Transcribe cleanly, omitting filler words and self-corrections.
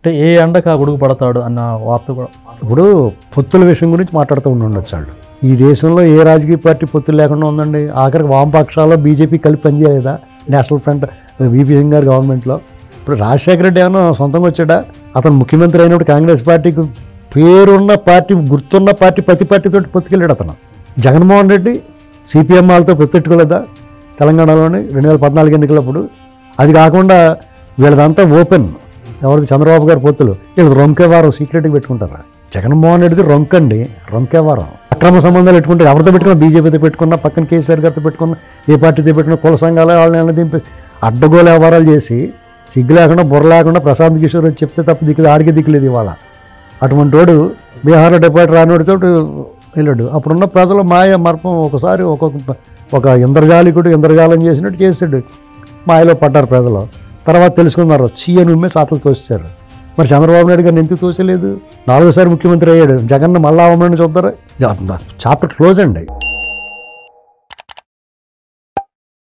అంటే ఏ ఎండకు ఆ గొడుగు పడతాడు అన్న వార్త కూడా. ఇప్పుడు పొత్తుల విషయం గురించి మాట్లాడుతూ ఉండొచ్చు వాళ్ళు. ఈ దేశంలో ఏ రాజకీయ పార్టీ పొత్తులు లేకుండా ఉందండి? ఆఖరికి వామపక్షాల్లో బీజేపీ కలిపి పనిచేయలేదా? నేషనల్ ఫ్రంట్ వీపీ సింగ్ గారు గవర్నమెంట్లో. ఇప్పుడు రాజశేఖర రెడ్డి ఏమన్నా సొంతంగా వచ్చాడా? అతను ముఖ్యమంత్రి అయినప్పుడు కాంగ్రెస్ పార్టీకి పేరున్న పార్టీ, గుర్తున్న పార్టీ, ప్రతి పార్టీతో పొత్తుకెళ్ళాడు అతను. జగన్మోహన్ రెడ్డి సిపిఎం వాళ్ళతో పొత్తెట్టుకోలేదా తెలంగాణలోని 2014 ఎన్నికలప్పుడు? అది కాకుండా వీళ్ళదంతా ఓపెన్. ఎవరిది? చంద్రబాబు గారి పొత్తులు. వీళ్ళు రొంకేవారం సీక్రెట్గా పెట్టుకుంటారా? జగన్మోహన్ రెడ్డిది రొంకండి, రొంకేవారం. అక్రమ సంబంధాలు పెట్టుకుంటే ఎవరితో పెట్టుకున్నా, బీజేపీతో పెట్టుకున్నా, పక్కన కేసీఆర్ గారితో పెట్టుకున్నా, ఏ పార్టీతో పెట్టుకున్నా, కుల సంఘాలు వాళ్ళని దింపి అడ్డగోలు వ్యవహారాలు చేసి సిగ్గు లేకుండా బుర్ర లేకుండా ప్రశాంత్ కిషోర్ అని చెప్తే తప్ప ఆడికి దిక్కులేదు ఇవాళ. అటువంటి వాడు బీహార్లో డిపాజిట్ రానివాడితో వెళ్ళాడు. అప్పుడున్న ప్రజలు మాయ మర్పం ఒకసారి ఒక ఇంద్రజాలం చేసినట్టు చేశాడు. మాయలో పడ్డారు ప్రజలు. తర్వాత తెలుసుకున్నారు, చీయని ఉమ్మే సాతలు తోస్తారు. మరి చంద్రబాబు నాయుడు గారిని ఎందుకు తోచలేదు? 4వ సారి ముఖ్యమంత్రి అయ్యాడు. జగన్ మళ్ళా అవమని చూద్దారా? చాప్టర్ క్లోజ్ అండి.